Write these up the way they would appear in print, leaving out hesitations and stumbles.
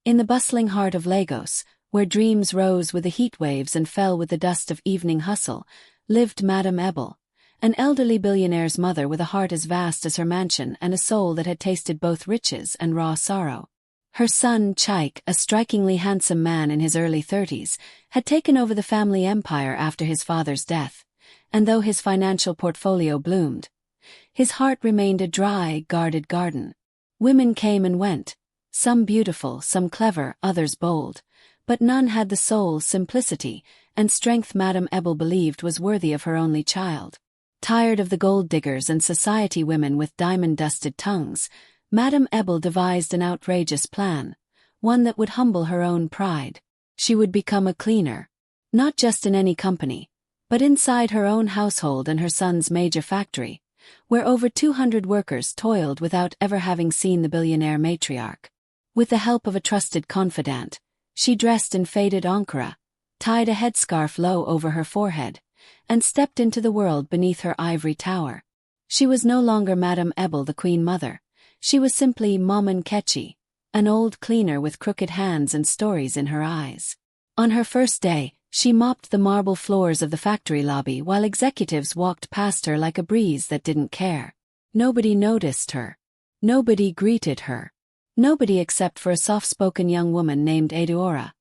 In the bustling heart of Lagos, where dreams rose with the heat waves and fell with the dust of evening hustle, lived Madame Ebel, an elderly billionaire's mother with a heart as vast as her mansion and a soul that had tasted both riches and raw sorrow. Her son, Chaik, a strikingly handsome man in his early 30s, had taken over the family empire after his father's death, and though his financial portfolio bloomed, his heart remained a dry, guarded garden. Women came and went, some beautiful, some clever, others bold, but none had the soul, simplicity, and strength Madame Ebel believed was worthy of her only child. Tired of the gold diggers and society women with diamond-dusted tongues, Madame Ebel devised an outrageous plan, one that would humble her own pride. She would become a cleaner, not just in any company, but inside her own household and her son's major factory, where over 200 workers toiled without ever having seen the billionaire matriarch. With the help of a trusted confidant, she dressed in faded Ankara, tied a headscarf low over her forehead, and stepped into the world beneath her ivory tower. She was no longer Madame Ebel the Queen Mother. She was simply Maman Kechi, an old cleaner with crooked hands and stories in her eyes. On her first day, she mopped the marble floors of the factory lobby while executives walked past her like a breeze that didn't care. Nobody noticed her. Nobody greeted her. Nobody except for a soft-spoken young woman named Eduora,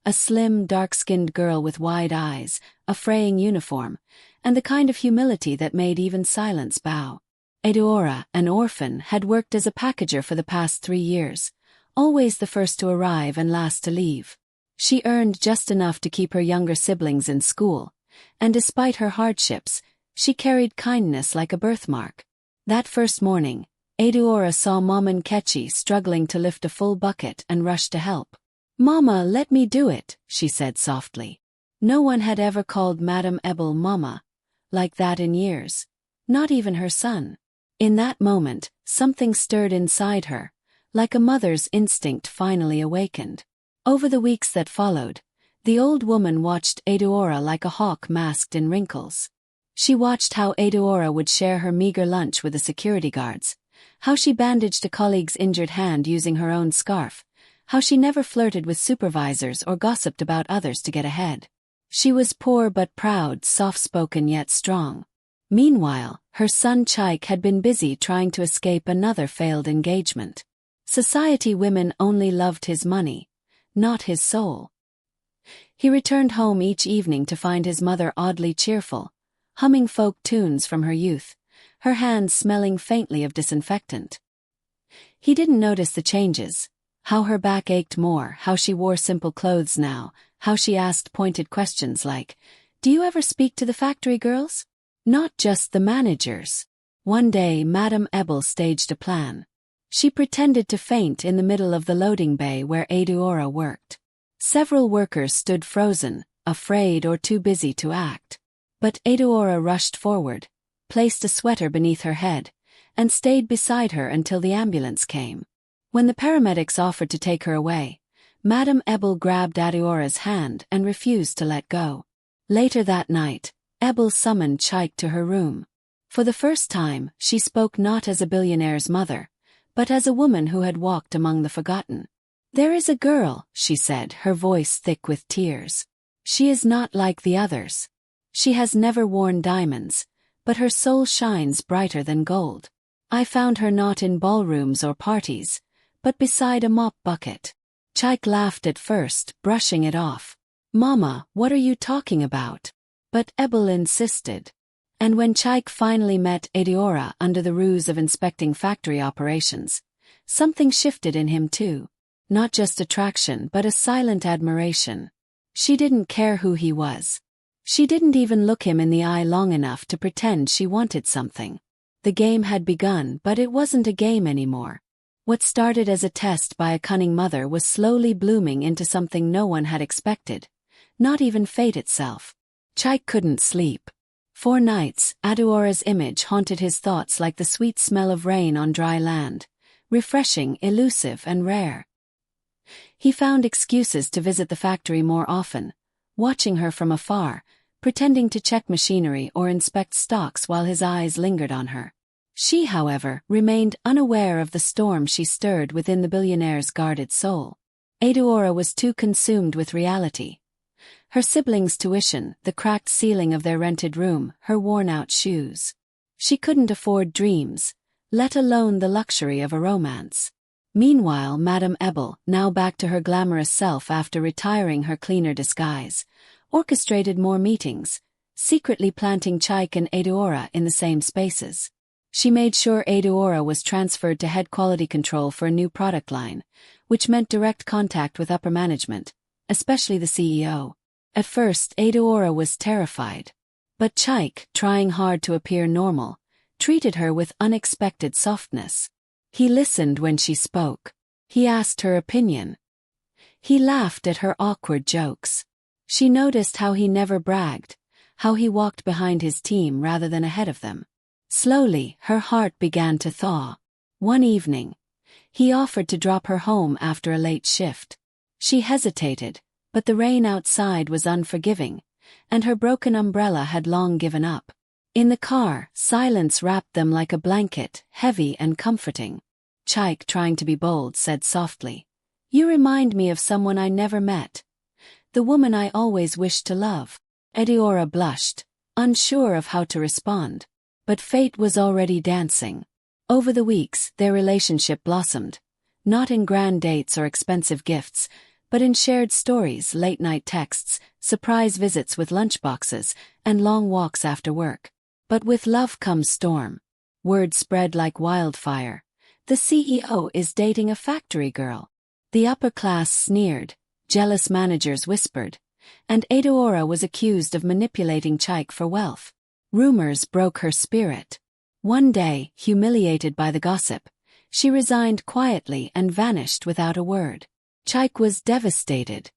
a slim, dark-skinned girl with wide eyes, a fraying uniform, and the kind of humility that made even silence bow. Eduora, an orphan, had worked as a packager for the past 3 years, always the first to arrive and last to leave. She earned just enough to keep her younger siblings in school, and despite her hardships, she carried kindness like a birthmark. That first morning, Eduora saw Maman Kechi struggling to lift a full bucket and rushed to help. "Mama, let me do it," she said softly. No one had ever called Madame Ebel Mama like that in years, not even her son. In that moment, something stirred inside her, like a mother's instinct finally awakened. Over the weeks that followed, the old woman watched Eduora like a hawk masked in wrinkles. She watched how Eduora would share her meager lunch with the security guards, how she bandaged a colleague's injured hand using her own scarf, how she never flirted with supervisors or gossiped about others to get ahead. She was poor but proud, soft-spoken yet strong. Meanwhile, her son Chaik had been busy trying to escape another failed engagement. Society women only loved his money, not his soul. He returned home each evening to find his mother oddly cheerful, humming folk tunes from her youth, her hands smelling faintly of disinfectant. He didn't notice the changes, how her back ached more, how she wore simple clothes now, how she asked pointed questions like, "Do you ever speak to the factory girls?" Not just the managers. One day Madame Ebel staged a plan. She pretended to faint in the middle of the loading bay where Eduora worked. Several workers stood frozen, afraid or too busy to act. But Eduora rushed forward, placed a sweater beneath her head, and stayed beside her until the ambulance came. When the paramedics offered to take her away, Madame Ebel grabbed Eduora's hand and refused to let go. Later that night, Ebel summoned Chaik to her room. For the first time, she spoke not as a billionaire's mother, but as a woman who had walked among the forgotten. "There is a girl," she said, her voice thick with tears. "She is not like the others. She has never worn diamonds, but her soul shines brighter than gold. I found her not in ballrooms or parties, but beside a mop bucket." Chaik laughed at first, brushing it off. "Mama, what are you talking about?" But Ebel insisted. And when Chaik finally met Eduora under the ruse of inspecting factory operations, something shifted in him too. Not just attraction but a silent admiration. She didn't care who he was. She didn't even look him in the eye long enough to pretend she wanted something. The game had begun, but it wasn't a game anymore. What started as a test by a cunning mother was slowly blooming into something no one had expected, not even fate itself. Chaik couldn't sleep. For nights, Eduora's image haunted his thoughts like the sweet smell of rain on dry land, refreshing, elusive, and rare. He found excuses to visit the factory more often, watching her from afar, pretending to check machinery or inspect stocks while his eyes lingered on her. She, however, remained unaware of the storm she stirred within the billionaire's guarded soul. Eudora was too consumed with reality. Her siblings' tuition, the cracked ceiling of their rented room, her worn-out shoes. She couldn't afford dreams, let alone the luxury of a romance. Meanwhile, Madame Ebel, now back to her glamorous self after retiring her cleaner disguise, orchestrated more meetings, secretly planting Chaik and Eudora in the same spaces. She made sure Eudora was transferred to head quality control for a new product line, which meant direct contact with upper management, especially the CEO. At first, Eudora was terrified. But Chaik, trying hard to appear normal, treated her with unexpected softness. He listened when she spoke. He asked her opinion. He laughed at her awkward jokes. She noticed how he never bragged, how he walked behind his team rather than ahead of them. Slowly, her heart began to thaw. One evening, he offered to drop her home after a late shift. She hesitated, but the rain outside was unforgiving, and her broken umbrella had long given up. In the car, silence wrapped them like a blanket, heavy and comforting. Chaik, trying to be bold, said softly, "You remind me of someone I never met. The woman I always wished to love." Eudora blushed, unsure of how to respond. But fate was already dancing. Over the weeks, their relationship blossomed, not in grand dates or expensive gifts, but in shared stories, late-night texts, surprise visits with lunchboxes, and long walks after work. But with love comes storm. Word spread like wildfire. The CEO is dating a factory girl. The upper class sneered, jealous managers whispered, and Eudora was accused of manipulating Chaik for wealth. Rumors broke her spirit. One day, humiliated by the gossip, she resigned quietly and vanished without a word. Chaik was devastated.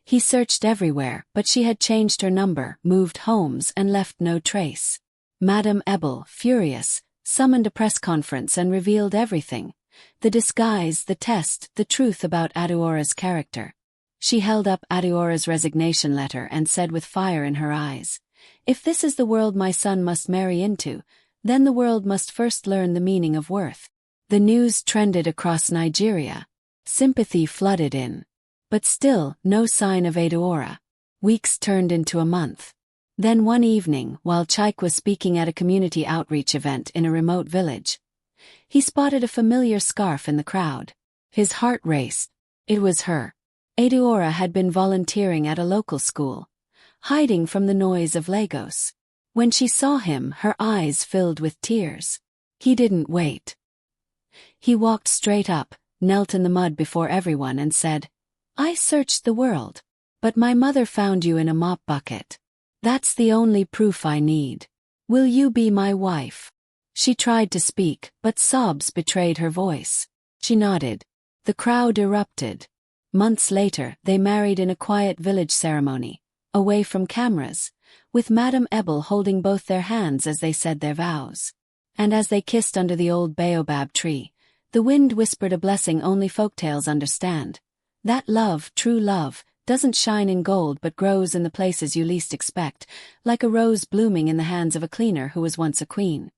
He searched everywhere, but she had changed her number, moved homes, and left no trace. Madame Ebel, furious, summoned a press conference and revealed everything: the disguise, the test, the truth about Eudora's character. She held up Eudora's resignation letter and said with fire in her eyes, "If this is the world my son must marry into, then the world must first learn the meaning of worth." The news trended across Nigeria. Sympathy flooded in. But still, no sign of Eudora. Weeks turned into a month. Then one evening, while Chaik was speaking at a community outreach event in a remote village, he spotted a familiar scarf in the crowd. His heart raced. It was her. Eudora had been volunteering at a local school, hiding from the noise of Lagos. When she saw him, her eyes filled with tears. He didn't wait. He walked straight up, knelt in the mud before everyone and said, "I searched the world, but my mother found you in a mop bucket. That's the only proof I need. Will you be my wife?" She tried to speak, but sobs betrayed her voice. She nodded. The crowd erupted. Months later, they married in a quiet village ceremony, away from cameras, with Madame Ebel holding both their hands as they said their vows. And as they kissed under the old baobab tree, the wind whispered a blessing only folktales understand. That love, true love, doesn't shine in gold but grows in the places you least expect, like a rose blooming in the hands of a cleaner who was once a queen.